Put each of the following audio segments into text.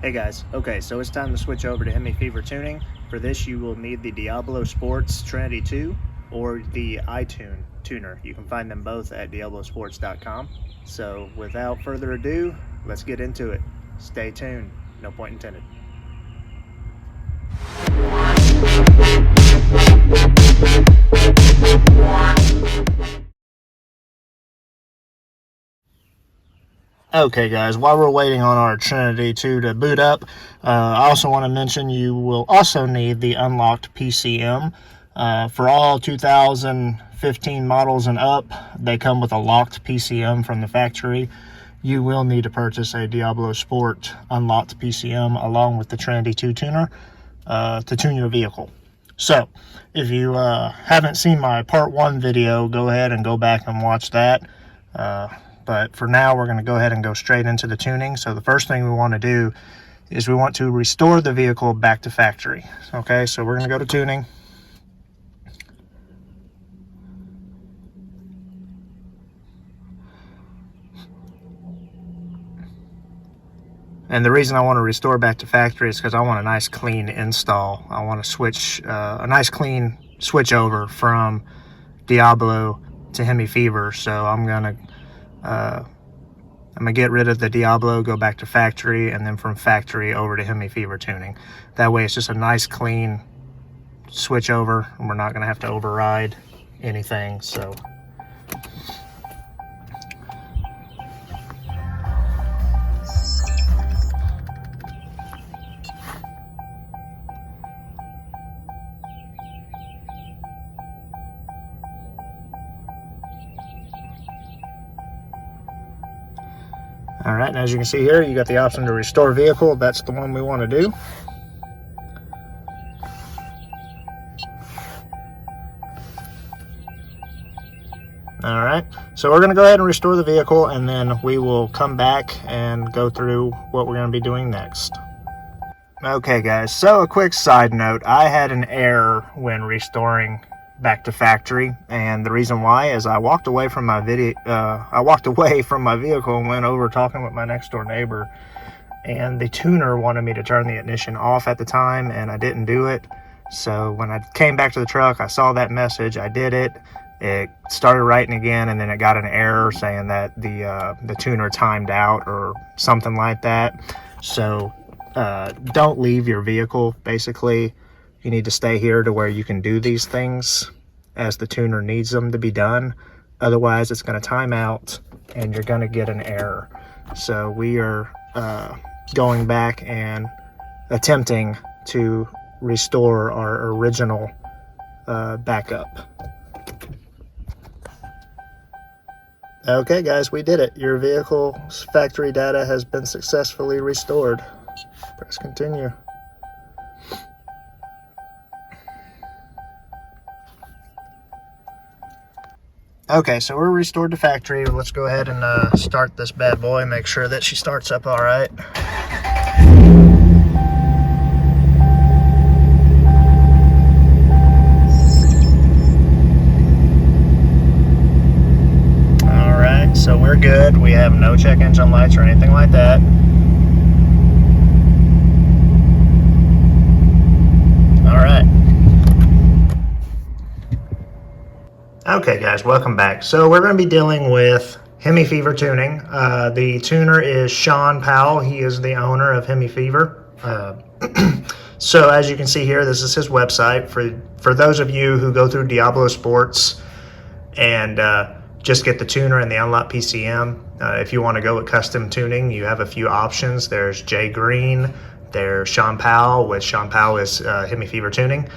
Hey guys, okay, so it's time to switch over to Hemifever Tuning. For this, you will need the Diablo Sports Trinity 2 or the iTune tuner. You can find them both at diablosports.com. So without further ado, let's get into it. Stay tuned, no point intended. Okay guys, while we're waiting on our Trinity 2 to boot up, I also want to mention you will also need the unlocked PCM. For all 2015 models and up, they come with a locked PCM from the factory. You will need to purchase a Diablo Sport unlocked PCM along with the Trinity 2 tuner to tune your vehicle. So, if you haven't seen my part 1 video, go ahead and go back and watch that. But for now, we're going to go ahead and go straight into the tuning. So the first thing we want to do is we want to restore the vehicle back to factory. Okay, so we're going to go to tuning. And the reason I want to restore back to factory is because I want a nice clean install. I want to switch, a nice clean switch over from Diablo to Hemifever. So I'm going to get rid of the Diablo, go back to factory, and then from factory over to Hemifever Tuning. That way it's just a nice clean switch over, and we're not going to have to override anything. So all right, and as you can see here, you got the option to restore vehicle. That's the one we want to do. All right, so we're going to go ahead and restore the vehicle, and then we will come back and go through what we're going to be doing next. Okay guys, so a quick side note, I had an error when restoring back to factory, and the reason why is I walked away from my vehicle and went over talking with my next door neighbor, and the tuner wanted me to turn the ignition off at the time, and I didn't do it. So when I came back to the truck, I saw that message, I did it, it started writing again, and then it got an error saying that the tuner timed out or something like that. So don't leave your vehicle. Basically, you need to stay here to where you can do these things as the tuner needs them to be done. Otherwise, it's going to time out and you're going to get an error. So we are going back and attempting to restore our original backup. Okay guys, we did it. Your vehicle's factory data has been successfully restored. Press continue. Okay, so we're restored to factory. Let's go ahead and start this bad boy, make sure that she starts up all right. All right, so we're good. We have no check engine lights or anything like that. Okay guys, welcome back. So we're going to be dealing with Hemifever Tuning. The tuner is Sean Powell. He is the owner of Hemifever. So as you can see here, this is his website. For those of you who go through Diablo Sports and just get the tuner and the unlocked PCM, if you want to go with custom tuning, you have a few options. There's Jay Green, there's Sean Powell, which Sean Powell is Hemifever Tuning.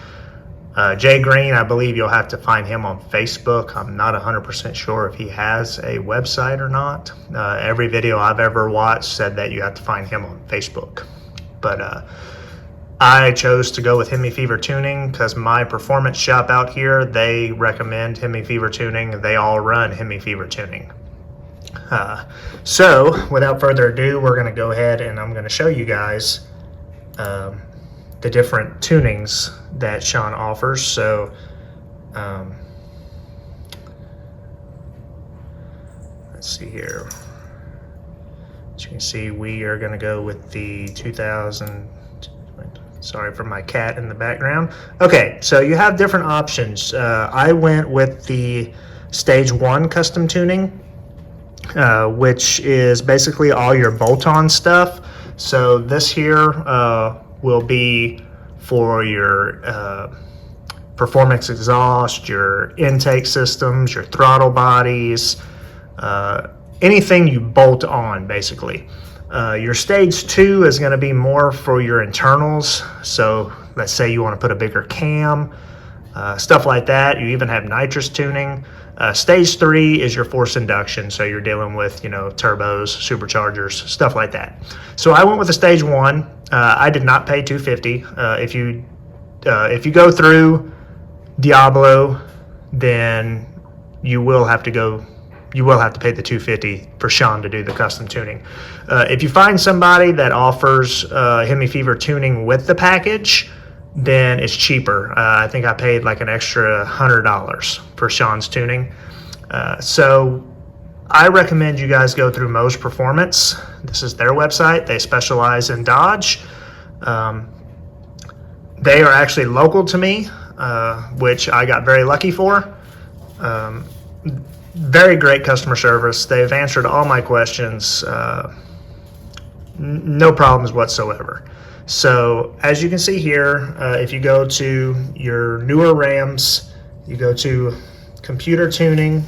Jay Green, I believe you'll have to find him on Facebook. I'm not 100% sure if he has a website or not. Every video I've ever watched said that you have to find him on Facebook. But I chose to go with Hemifever Tuning because my performance shop out here, they recommend Hemifever Tuning. They all run Hemifever Tuning. So without further ado, we're going to go ahead and I'm going to show you guys the different tunings that Sean offers. So let's see here. As you can see, we are going to go with the 2000. Sorry for my cat in the background. Okay, so you have different options. I went with the Stage 1 custom tuning, which is basically all your bolt-on stuff. So this here will be for your performance exhaust, your intake systems, your throttle bodies, anything you bolt on basically. Your Stage 2 is going to be more for your internals. So let's say you want to put a bigger cam, stuff like that. You even have nitrous tuning. Stage 3 is your force induction, so you're dealing with, you know, turbos, superchargers, stuff like that. So I went with the Stage 1. I did not pay $250. If you go through Diablo, then you will have to pay the $250 for Sean to do the custom tuning. If you find somebody that offers Hemifever tuning with the package, then it's cheaper. I think I paid like an extra $100 for Sean's tuning. So I recommend you guys go through Moe's Performance. This is their website. They specialize in Dodge. They are actually local to me, which I got very lucky for. Very great customer service. They've answered all my questions. No problems whatsoever. So as you can see here, if you go to your newer Rams, you go to computer tuning.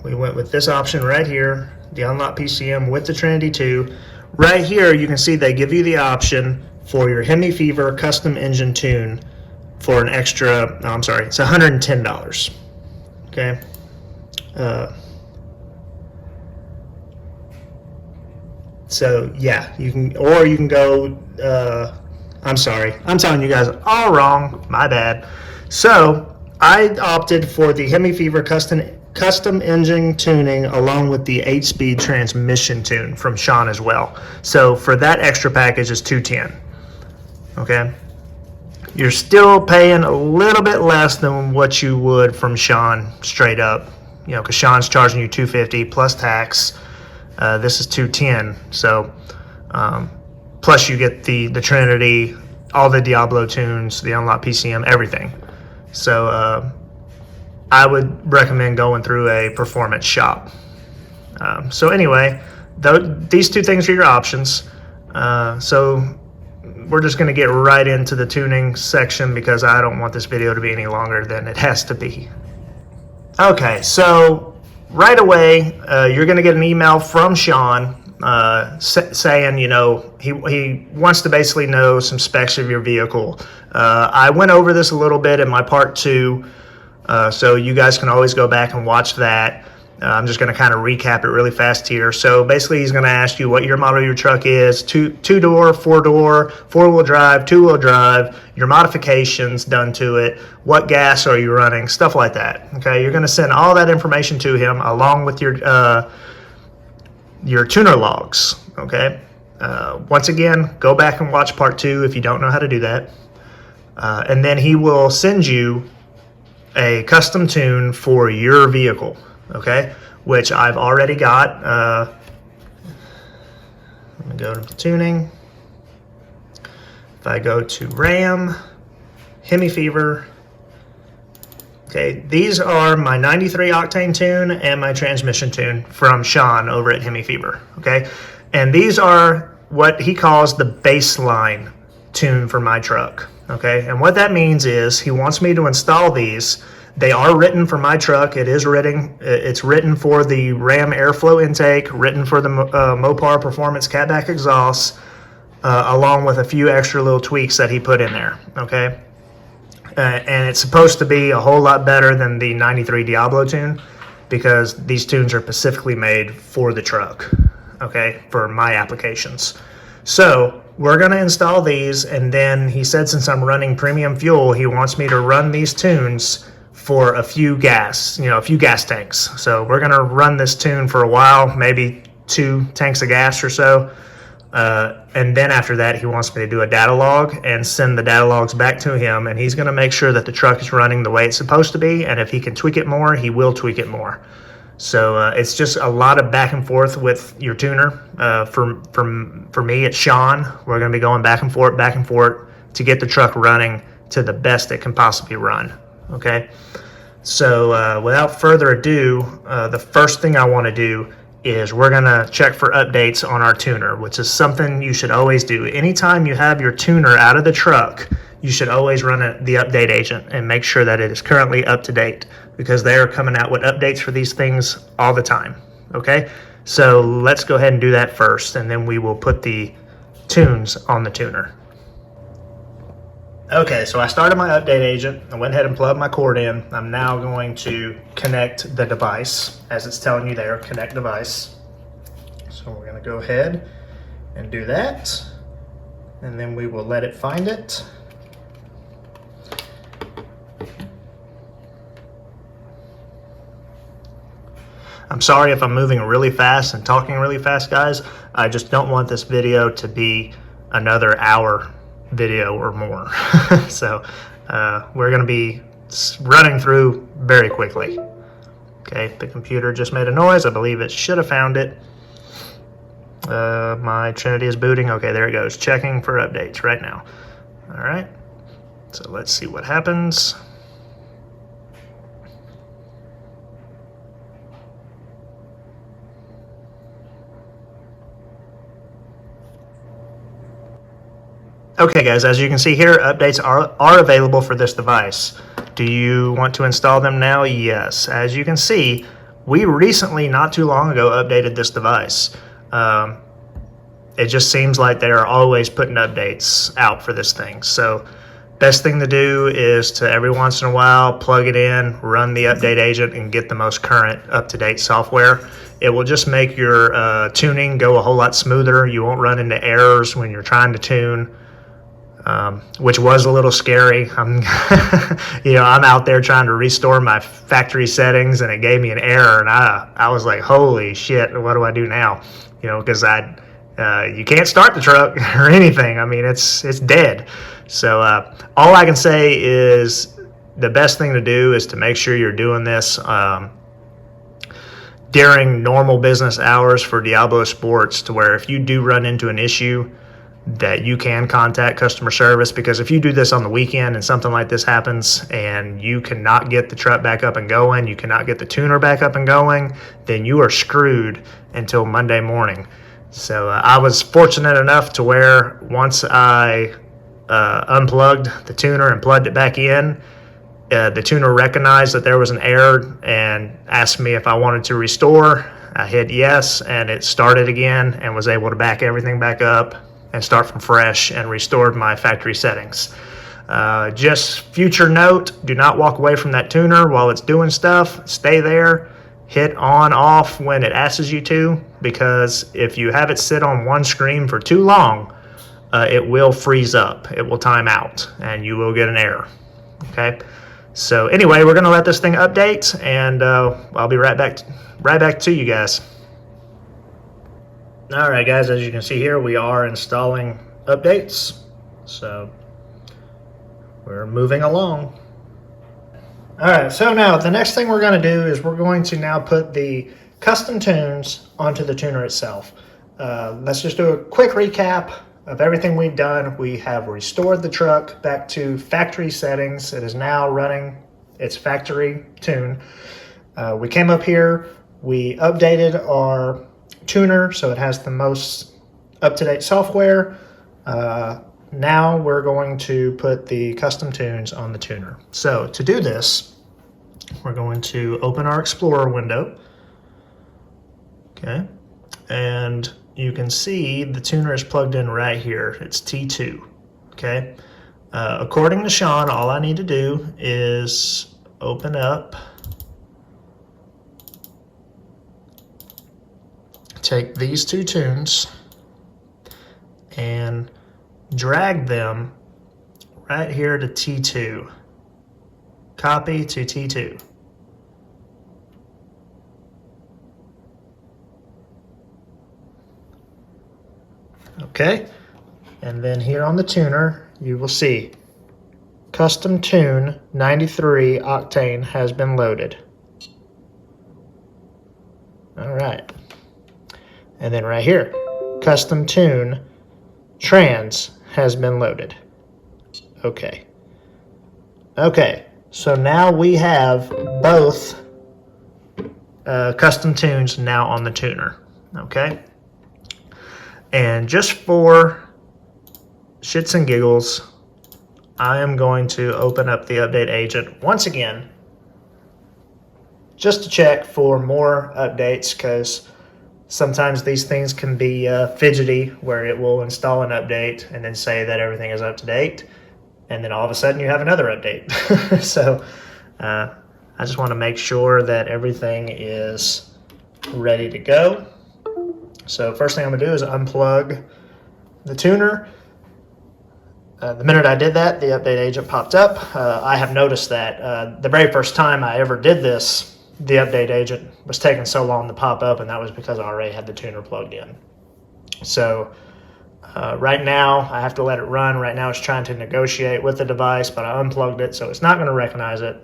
We went with this option right here, the Unlock PCM with the Trinity 2. Right here, you can see they give you the option for your Hemifever custom engine tune for an extra, no, I'm sorry, it's $110. Okay. So yeah, you can go, I'm sorry, I'm telling you guys all wrong, my bad. So I opted for the Hemifever custom engine tuning along with the 8-speed transmission tune from Sean as well. So for that extra package is $210. Okay. You're still paying a little bit less than what you would from Sean straight up, you know, because Sean's charging you $250 plus tax. This is $210. So plus you get the Trinity, all the Diablo tunes, the Unlock PCM, everything. So I would recommend going through a performance shop. So anyway, these two things are your options. So we're just going to get right into the tuning section because I don't want this video to be any longer than it has to be. Okay, so right away, you're going to get an email from Sean saying, you know, he wants to basically know some specs of your vehicle. I went over this a little bit in my part 2, so you guys can always go back and watch that. I'm just going to kind of recap it really fast here. So basically, he's going to ask you what your model of your truck is, two-door, four-door, four-wheel drive, two-wheel drive, your modifications done to it, what gas are you running, stuff like that. Okay, you're going to send all that information to him along with your tuner logs. Okay, once again, go back and watch part 2 if you don't know how to do that, and then he will send you a custom tune for your vehicle. Okay, which I've already got. Let me go to the tuning. If I go to Ram, Hemifever, okay, these are my 93 octane tune and my transmission tune from Sean over at Hemifever. Okay, and these are what he calls the baseline tune for my truck. Okay, and what that means is he wants me to install these. They are written for my truck. It's written for the Ram airflow intake, written for the Mopar Performance catback exhaust, along with a few extra little tweaks that he put in there. Okay, and it's supposed to be a whole lot better than the 93 Diablo tune because these tunes are specifically made for the truck. Okay, for my applications. So we're going to install these, and then he said since I'm running premium fuel, he wants me to run these tunes for a few gas tanks. So we're going to run this tune for a while, maybe 2 tanks of gas or so. And then after that, he wants me to do a data log and send the data logs back to him. And he's going to make sure that the truck is running the way it's supposed to be. And if he can tweak it more, he will tweak it more. So it's just a lot of back and forth with your tuner. For me, it's Sean. We're going to be going back and forth to get the truck running to the best it can possibly run. Okay. So without further ado, the first thing I want to do is we're going to check for updates on our tuner, which is something you should always do. Anytime you have your tuner out of the truck, you should always run the update agent and make sure that it is currently up to date, because they are coming out with updates for these things all the time. Okay, so let's go ahead and do that first, and then we will put the tunes on the tuner. Okay, so I started my update agent. I went ahead and plugged my cord in. I'm now going to connect the device, as it's telling you there, connect device. So we're going to go ahead and do that, and then we will let it find it. I'm sorry if I'm moving really fast and talking really fast, guys. I just don't want this video to be another hour video or more. So we're going to be running through very quickly. Okay, the computer just made a noise. I believe it should have found it. My Trinity is booting. Okay, there it goes. Checking for updates right now. All right, so let's see what happens. Okay guys, as you can see here, updates are available for this device. Do you want to install them now? Yes. As you can see, we recently, not too long ago, updated this device. It just seems like they are always putting updates out for this thing. So best thing to do is to every once in a while plug it in, run the update agent, and get the most current up-to-date software. It will just make your tuning go a whole lot smoother. You won't run into errors when you're trying to tune. Which was a little scary. I'm out there trying to restore my factory settings, and it gave me an error, and I was like, holy shit, what do I do now? Because you can't start the truck or anything. I mean, it's dead. So all I can say is the best thing to do is to make sure you're doing this during normal business hours for Diablo Sports, to where if you do run into an issue, that you can contact customer service. Because if you do this on the weekend and something like this happens and you cannot get the truck back up and going, you cannot get the tuner back up and going, then you are screwed until Monday morning. So I was fortunate enough to where once I unplugged the tuner and plugged it back in, the tuner recognized that there was an error and asked me if I wanted to restore. I hit yes, and it started again and was able to back everything back up and start from fresh, and restored my factory settings. Just future note, do not walk away from that tuner while it's doing stuff. Stay there, hit on off when it asks you to, because if you have it sit on one screen for too long, it will freeze up, it will time out, and you will get an error. Okay, so anyway, we're going to let this thing update, and I'll be right back to you guys. All right, guys, as you can see here, we are installing updates, so we're moving along. All right, so now the next thing we're going to do is we're going to now put the custom tunes onto the tuner itself. Let's just do a quick recap of everything we've done. We have restored the truck back to factory settings. It is now running its factory tune. We came up here, we updated our tuner so it has the most up-to-date software. Now we're going to put the custom tunes on the tuner. So to do this, we're going to open our Explorer window. Okay, and you can see the tuner is plugged in right here. It's T2. Okay, according to Sean, all I need to do is open up, take these two tunes and drag them right here to T2. Copy to T2. Okay, and then here on the tuner, you will see Custom Tune 93 Octane has been loaded. All right. And then right here, Custom Tune Trans has been loaded. Okay. Okay, so now we have both custom tunes now on the tuner. Okay. And just for shits and giggles, I am going to open up the update agent once again just to check for more updates, because sometimes these things can be fidgety, where it will install an update and then say that everything is up to date, and then all of a sudden you have another update. So I just want to make sure that everything is ready to go. So first thing I'm going to do is unplug the tuner. The minute I did that, the update agent popped up. I have noticed that the very first time I ever did this, the update agent was taking so long to pop up, and that was because I already had the tuner plugged in. So right now, I have to let it run. Right now, it's trying to negotiate with the device, but I unplugged it, so it's not going to recognize it.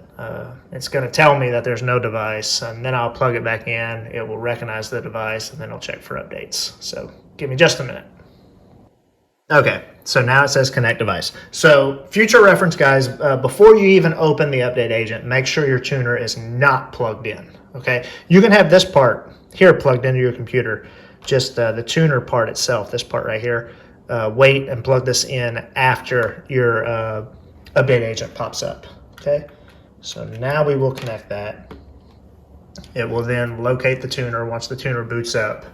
It's going to tell me that there's no device, and then I'll plug it back in. It will recognize the device, and then it'll check for updates. So give me just a minute. Okay, so now it says connect device. So future reference, guys, before you even open the update agent, make sure your tuner is not plugged in, okay? You can have this part here plugged into your computer, just the tuner part itself, this part right here. Wait and plug this in after your update agent pops up, okay? So now we will connect that. It will then locate the tuner once the tuner boots up.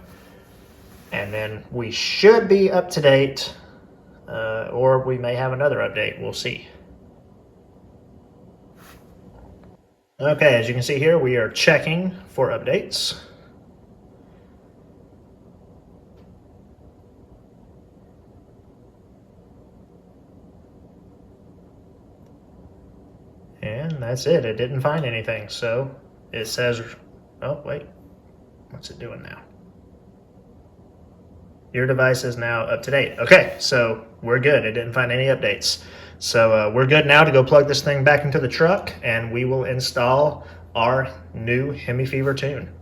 And then we should be up to date, or we may have another update. We'll see. Okay, as you can see here, we are checking for updates. And that's it. It didn't find anything. So it says, oh, wait, what's it doing now? Your device is now up to date. Okay, so we're good. It didn't find any updates. So we're good now to go plug this thing back into the truck, and we will install our new Hemifever tune.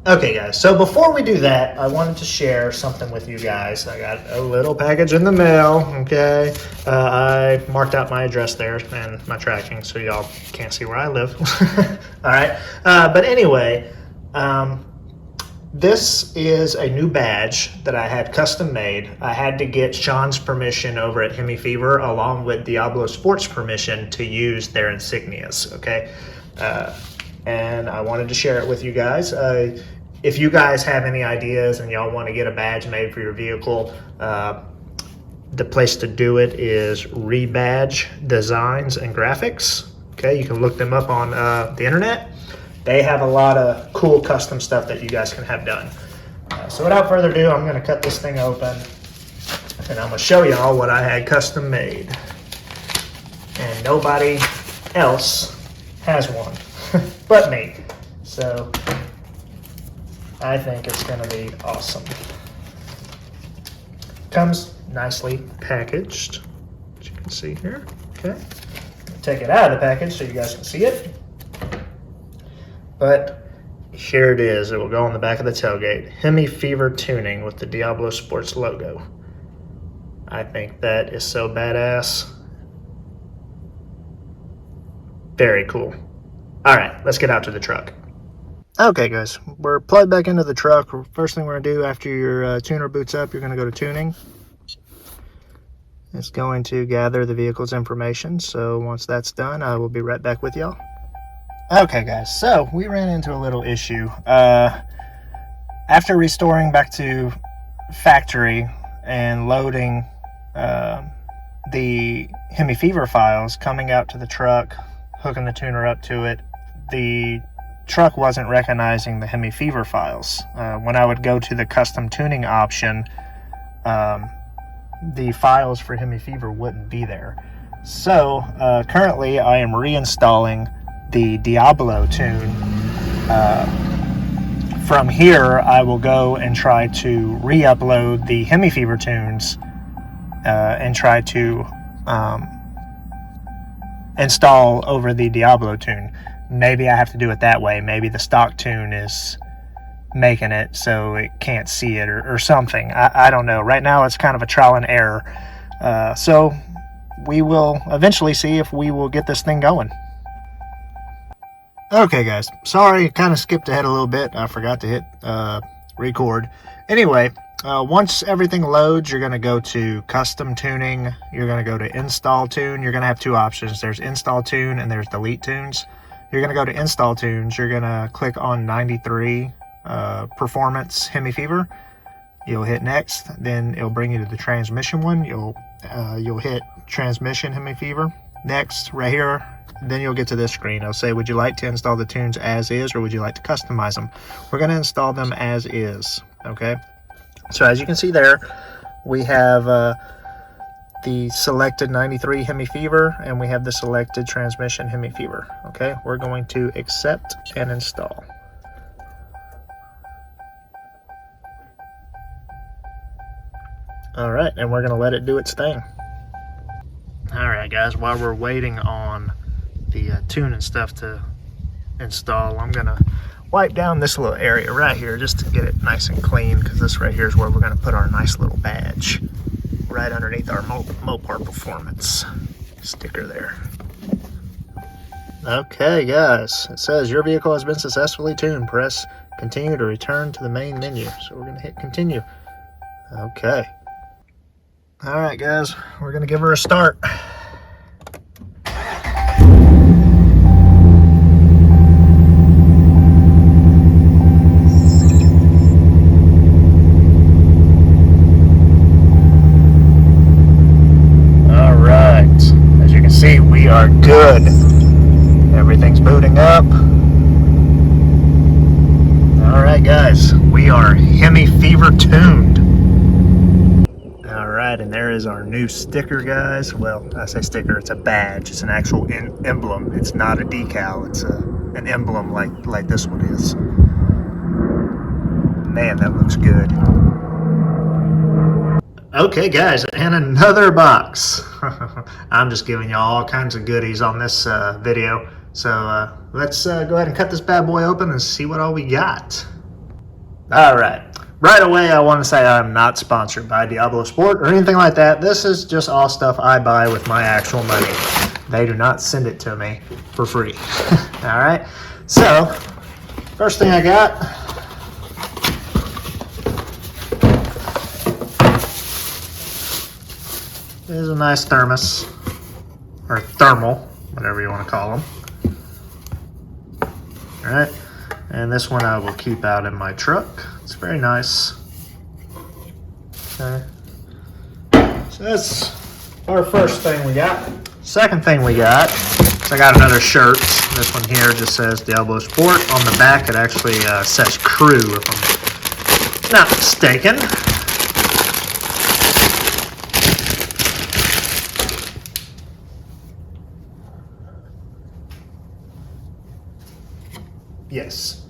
Okay, guys, so before we do that, I wanted to share something with you guys. I got a little package in the mail, okay? I marked out my address there and my tracking, so y'all can't see where I live. All right, but anyway, this is a new badge that I had custom made. I had to get Sean's permission over at Hemifever, along with Diablo Sports permission to use their insignias, okay? And I wanted to share it with you guys. If you guys have any ideas and y'all want to get a badge made for your vehicle, the place to do it is Rebadge Designs and Graphics. Okay, you can look them up on the internet. They have a lot of cool custom stuff that you guys can have done. So without further ado, I'm going to cut this thing open, and I'm going to show y'all what I had custom made. And nobody else has one but me. So I think it's going to be awesome. Comes nicely packaged, as you can see here. Okay, take it out of the package so you guys can see it. But here it is. It will go on the back of the tailgate. Hemifever Tuning with the Diablo Sports logo. I think that is so badass. Very cool. All right, let's get out to the truck. Okay, guys, we're plugged back into the truck. First thing we're going to do after your tuner boots up, you're going to go to tuning. It's going to gather the vehicle's information. So once that's done, I will be right back with y'all. Okay, guys, so we ran into a little issue. After restoring back to factory and loading the Hemifever files, coming out to the truck, hooking the tuner up to it, the truck wasn't recognizing the Hemifever files. When I would go to the custom tuning option, the files for Hemifever wouldn't be there. So currently I am reinstalling the Diablo tune from here, I will go and try to re-upload the Hemifever tunes and try to install over the Diablo tune. Maybe I have to do it that way. Maybe the stock tune is making it so it can't see it or something. I don't know. Right now it's kind of a trial and error. So we will eventually see if we will get this thing going. Okay guys, sorry, kind of skipped ahead a little bit. I forgot to hit record. Anyway, once everything loads, you're going to go to custom tuning. You're going to go to install tune. You're going to have two options. There's install tune and there's delete tunes. You're going to go to install tunes. You're going to click on 93 performance Hemifever. You'll hit next, then it'll bring you to the transmission one. You'll hit transmission Hemifever. Next, right here, then you'll get to this screen. It'll say, would you like to install the tunes as is, or would you like to customize them? We're going to install them as is, okay? So as you can see there, we have the selected 93 Hemifever, and we have the selected transmission Hemifever, okay? We're going to accept and install. All right, and we're going to let it do its thing. All right, guys, while we're waiting on the tune and stuff to install, I'm going to wipe down this little area right here just to get it nice and clean, because this right here is where we're going to put our nice little badge right underneath our Mopar Performance sticker there. Okay, guys, it says your vehicle has been successfully tuned. Press continue to return to the main menu. So we're going to hit continue. Okay. All right, guys, we're going to give her a start. All right, as you can see, we are good. Everything's booting up. All right, guys, we are Hemifever tuned. And there is our new sticker, guys. Well, I say sticker, it's a badge. It's an actual emblem. It's not a decal. It's an emblem like this one is. Man, that looks good. Okay, guys, and another box. I'm just giving you all kinds of goodies on this video. So let's go ahead and cut this bad boy open and see what all we got. All right. Right away, I want to say I'm not sponsored by Diablo Sport or anything like that. This is just all stuff I buy with my actual money. They do not send it to me for free. All right. So, first thing I got is a nice thermos, or thermal, whatever you want to call them. All right. And this one I will keep out in my truck. It's very nice. Okay. So that's our first thing we got. Second thing we got is I got another shirt. This one here just says Diablo Sport. On the back it actually says Crew, if I'm not mistaken. Yes.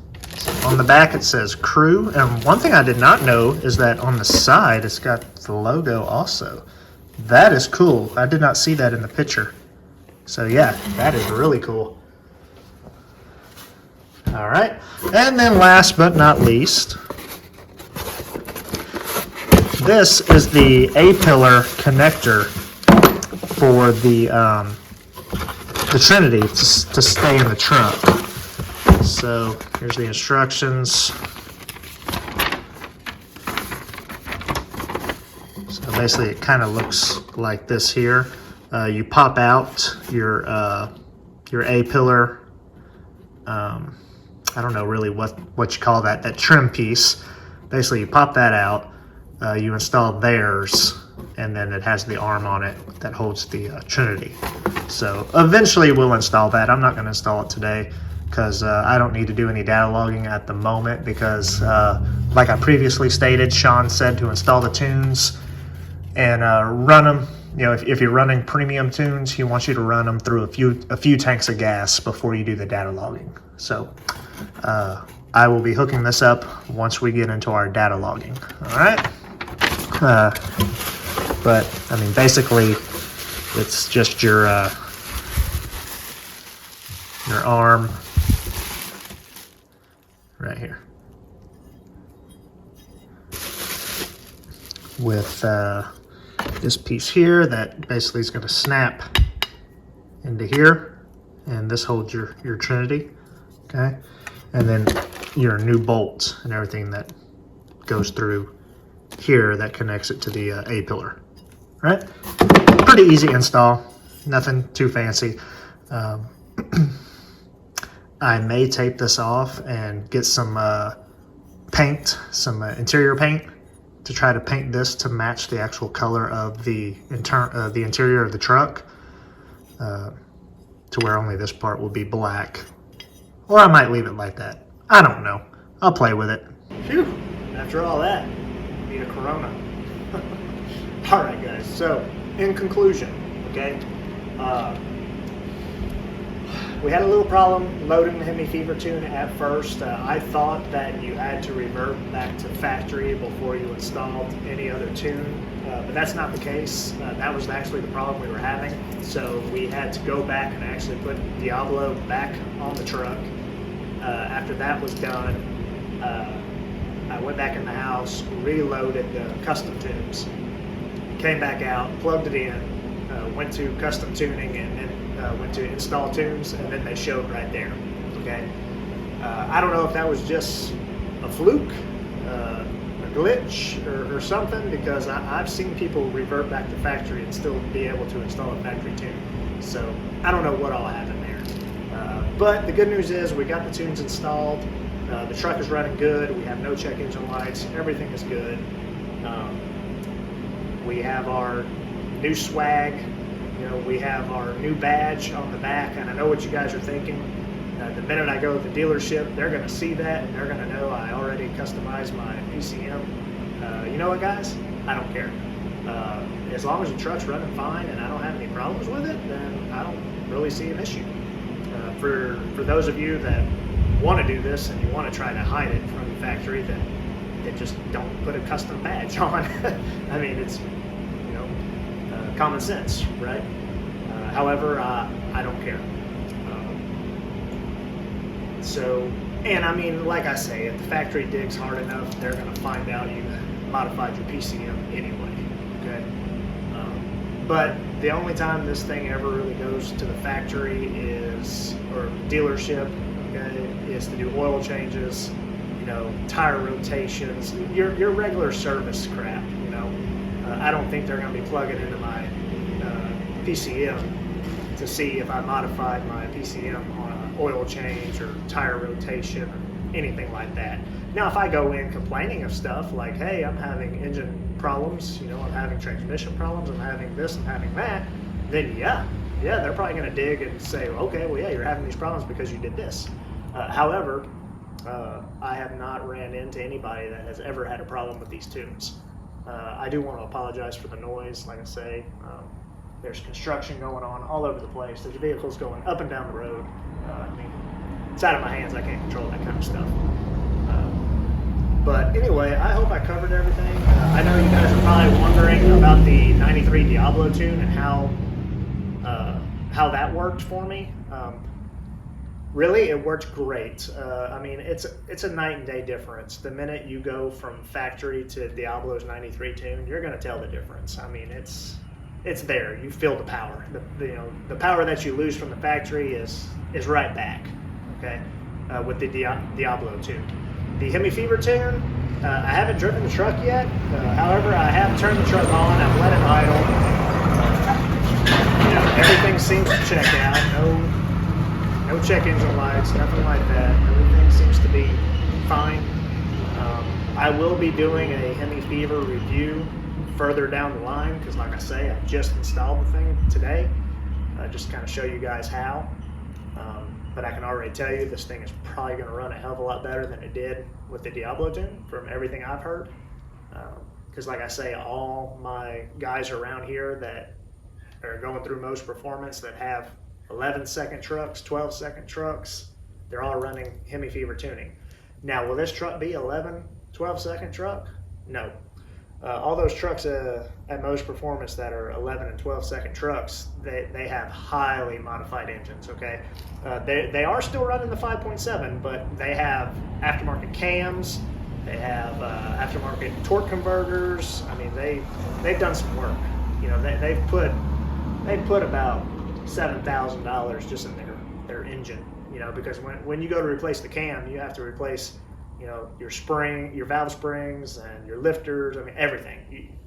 On the back it says Crew, and one thing I did not know is that on the side it's got the logo also. That is cool. I did not see that in the picture. So yeah, that is really cool. All right, and then last but not least, this is the A-pillar connector for the Trinity to stay in the trunk. So here's the instructions. So basically it kind of looks like this here. You pop out your A-pillar, I don't know really what you call that trim piece. Basically you pop that out, you install theirs, and then it has the arm on it that holds the Trinity. So eventually we'll install that. I'm not going to install it today, because I don't need to do any data logging at the moment, because like I previously stated, Sean said to install the tunes and run them. You know, if you're running premium tunes, he wants you to run them through a few tanks of gas before you do the data logging. So I will be hooking this up once we get into our data logging. All right. But I mean, basically, it's just your arm right here with this piece here that basically is going to snap into here, and this holds your Trinity, okay? And then your new bolts and everything that goes through here that connects it to the A-pillar, right? Pretty easy install, nothing too fancy. I may tape this off and get some paint, some interior paint, to try to paint this to match the actual color of the interior of the truck, to where only this part will be black. Or I might leave it like that. I don't know. I'll play with it. Phew, after all that, need a Corona. All right, guys, so in conclusion, okay, we had a little problem loading the Hemifever Tune at first. I thought that you had to revert back to factory before you installed any other tune, but that's not the case. That was actually the problem we were having. So we had to go back and actually put Diablo back on the truck. After that was done, I went back in the house, reloaded the custom tunes, came back out, plugged it in, went to custom tuning, and then went to install tunes, and then they showed right there. Okay, I don't know if that was just a fluke, a glitch, or something, because I've seen people revert back to factory and still be able to install a factory tune. So I don't know what all happened there. But the good news is we got the tunes installed. The truck is running good. We have no check engine lights. Everything is good. We have our new swag. You know, we have our new badge on the back, and I know what you guys are thinking. The minute I go to the dealership, they're going to see that, and they're going to know I already customized my PCM. You know what, guys? I don't care. As long as the truck's running fine and I don't have any problems with it, then I don't really see an issue. For those of you that want to do this and you want to try to hide it from the factory, then just don't put a custom badge on. I mean, it's common sense, right? However, I don't care. And I mean, like I say, if the factory digs hard enough, they're going to find out you modified your PCM anyway, okay? But the only time this thing ever really goes to the factory or dealership, okay, is to do oil changes, tire rotations, your regular service crap, I don't think they're going to be plugging into my PCM to see if I modified my PCM on an oil change or tire rotation or anything like that. Now, if I go in complaining of stuff like, hey, I'm having engine problems, I'm having transmission problems, I'm having this, I'm having that, then yeah, they're probably going to dig and say, okay, well, yeah, you're having these problems because you did this. However, I have not ran into anybody that has ever had a problem with these tunes. I do want to apologize for the noise. Like I say, there's construction going on all over the place. There's vehicles going up and down the road. I mean, it's out of my hands. I can't control that kind of stuff. But anyway, I hope I covered everything. I know you guys are probably wondering about the 93 Diablo tune and how that worked for me. Really, it worked great. I mean, it's a night and day difference. The minute you go from factory to Diablo's 93 tune, you're going to tell the difference. I mean, it's there. You feel the power. The power that you lose from the factory is right back. Okay, with the Diablo tune. The Hemifever tune, I haven't driven the truck yet. However, I have turned the truck on. I've let it idle. Everything seems to check out. No check engine lights, nothing like that. Everything seems to be fine. I will be doing a Hemifever review further down the line because, like I say, I just installed the thing today. Just to kind of show you guys how. But I can already tell you this thing is probably going to run a hell of a lot better than it did with the Diablo tune from everything I've heard. Because, like I say, all my guys around here that are going through most performance that have 11-second trucks, 12-second trucks, they're all running Hemifever tuning. Now, will this truck be 11, 12-second truck? No. All those trucks at Most Performance that are 11 and 12-second trucks, they have highly modified engines, okay? They are still running the 5.7, but they have aftermarket cams, they have aftermarket torque converters. I mean, they've done some work. You know, they've put about $7,000 just in their engine, you know, because when you go to replace the cam, you have to replace, you know, your valve springs and your lifters. I mean, everything.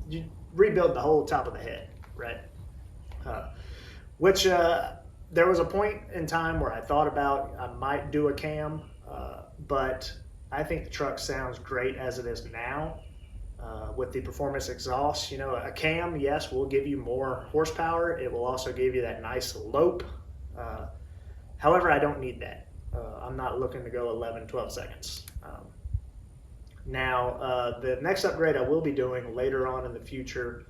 You rebuild the whole top of the head, right? Which there was a point in time where I thought about I might do a cam, but I think the truck sounds great as it is now. With the performance exhaust, you know, a cam, yes, will give you more horsepower. It will also give you that nice lope. However, I don't need that. I'm not looking to go 11, 12 seconds. Now, the next upgrade I will be doing later on in the future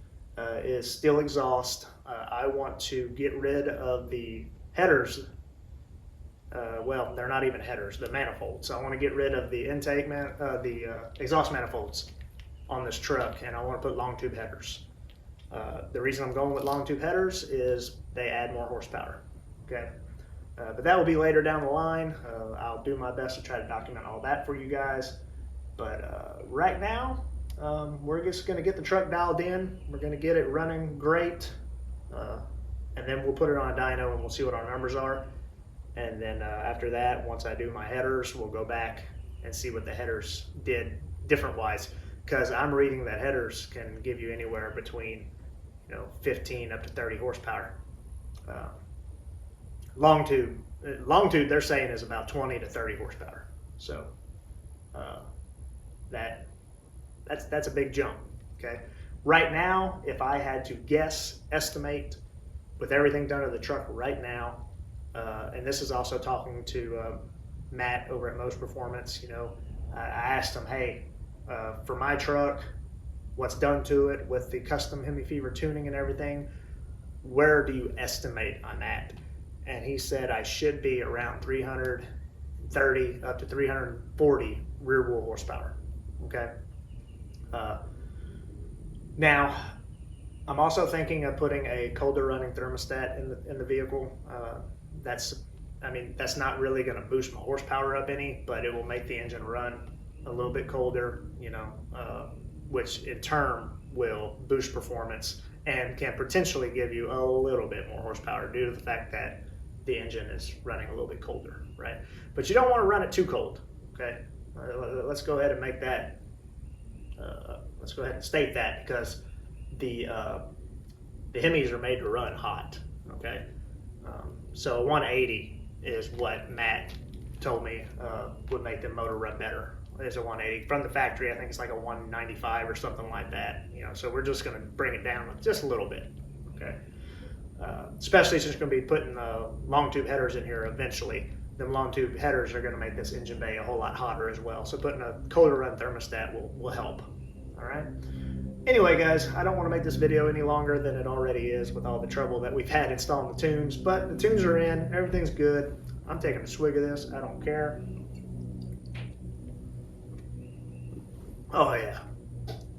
is steel exhaust. I want to get rid of the headers. Well, they're not even headers, the manifolds. I want to get rid of the exhaust manifolds on this truck, and I want to put long tube headers. The reason I'm going with long tube headers is they add more horsepower, okay? But that will be later down the line. I'll do my best to try to document all that for you guys. But right now, we're just going to get the truck dialed in. We're going to get it running great. And then we'll put it on a dyno and we'll see what our numbers are. And then after that, once I do my headers, we'll go back and see what the headers did different-wise. Because I'm reading that headers can give you anywhere between, you know, 15 up to 30 horsepower. Long tube, they're saying is about 20 to 30 horsepower. So that's a big jump. Okay. Right now, if I had to estimate with everything done to the truck right now, and this is also talking to Matt over at Most Performance. You know, I asked him, hey, for my truck, what's done to it with the custom Hemifever tuning and everything, where do you estimate on that? And he said I should be around 330 up to 340 rear wheel horsepower. Okay. Now, I'm also thinking of putting a colder running thermostat in the vehicle. That's not really going to boost my horsepower up any, but it will make the engine run a little bit colder, you know, which in turn will boost performance and can potentially give you a little bit more horsepower due to the fact that the engine is running a little bit colder, right? But you don't want to run it too cold, okay? Let's go ahead and make that, let's go ahead and state that, because the Hemis are made to run hot, okay? So 180 is what Matt told me would make the motor run better. It's a 180 from the factory. I think it's like a 195 or something like that. You know, so we're just going to bring it down just a little bit, okay? Especially since we're going to be putting long tube headers in here eventually. Them long tube headers are going to make this engine bay a whole lot hotter as well. So putting a colder run thermostat will help. All right. Anyway, guys, I don't want to make this video any longer than it already is with all the trouble that we've had installing the tunes. But the tunes are in. Everything's good. I'm taking a swig of this. I don't care. Oh yeah,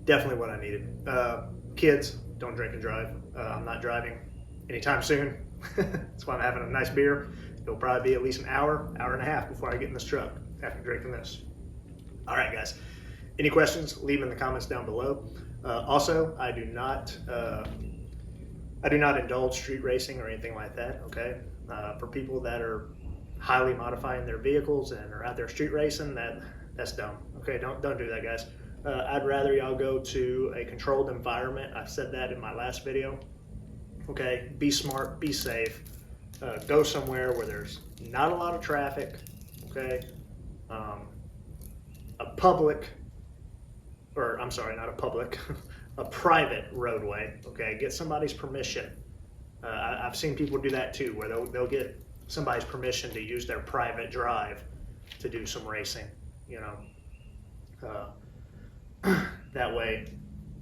definitely what I needed. Kids, don't drink and drive. I'm not driving anytime soon. That's why I'm having a nice beer. It'll probably be at least an hour and a half before I get in this truck after drinking this. All right, guys. Any questions? Leave in the comments down below. Also, I do not indulge street racing or anything like that. Okay, for people that are highly modifying their vehicles and are out there street racing, that's dumb. Okay, don't do that, guys. I'd rather y'all go to a controlled environment. I've said that in my last video. Okay, be smart, be safe. Go somewhere where there's not a lot of traffic. Okay, a private roadway. Okay, get somebody's permission. I've seen people do that too, where they'll get somebody's permission to use their private drive to do some racing. You know, that way,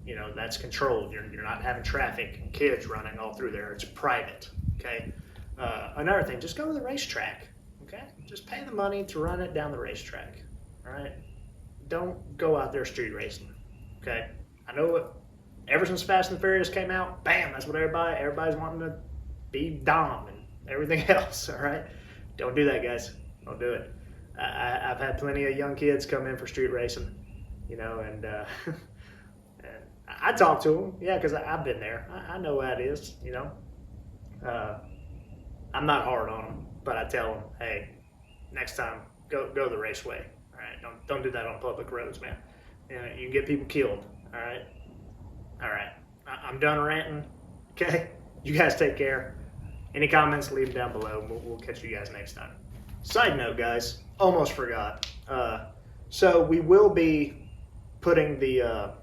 you know, that's controlled. You're not having traffic and kids running all through there. It's private. Okay. Another thing, just go to the racetrack. Okay, just pay the money to run it down the racetrack. all right? Don't go out there street racing, okay? I know it, ever since Fast and Furious came out, bam, that's what everybody's wanting to be Dom and everything else, all right? Don't do that, guys. Don't do it. I've had plenty of young kids come in for street racing, and, and I talk to them, yeah, because I've been there. I know how it is, I'm not hard on them, but I tell them, hey, next time, go the raceway. All right, don't do that on public roads, man. You can get people killed. All right. I'm done ranting. Okay, you guys take care. Any comments, leave them down below. We'll catch you guys next time. Side note, guys, almost forgot. So we will be putting the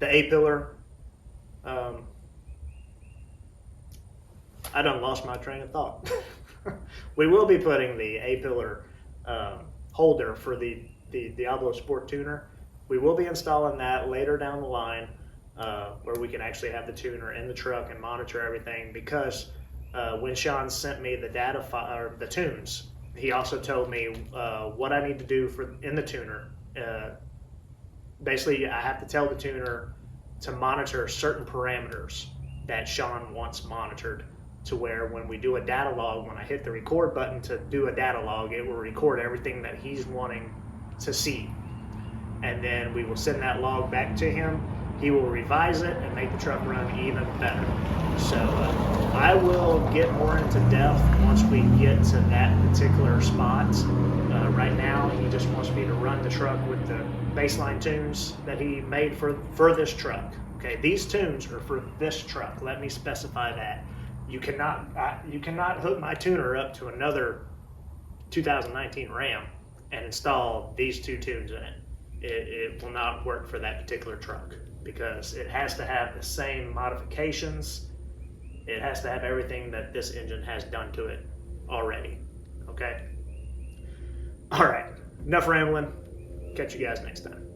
A-pillar. I done lost my train of thought. We will be putting the A-pillar holder for the Diablo Sport tuner. We will be installing that later down the line, where we can actually have the tuner in the truck and monitor everything. Because when Sean sent me the data file or the tunes, he also told me what I need to do in the tuner. Basically, I have to tell the tuner to monitor certain parameters that Sean wants monitored, to where when we do a data log, when I hit the record button to do a data log, it will record everything that he's wanting to see. And then we will send that log back to him. He will revise it and make the truck run even better. So I will get more into depth once we get to that particular spot. Right now, he just wants me to run the truck with the baseline tunes that he made for this truck. Okay, these tunes are for this truck. Let me specify that. You cannot hook my tuner up to another 2019 Ram and install these two tunes in it. It will not work for that particular truck, because it has to have the same modifications. It has to have everything that this engine has done to it already. Okay? All right, enough rambling. Catch you guys next time.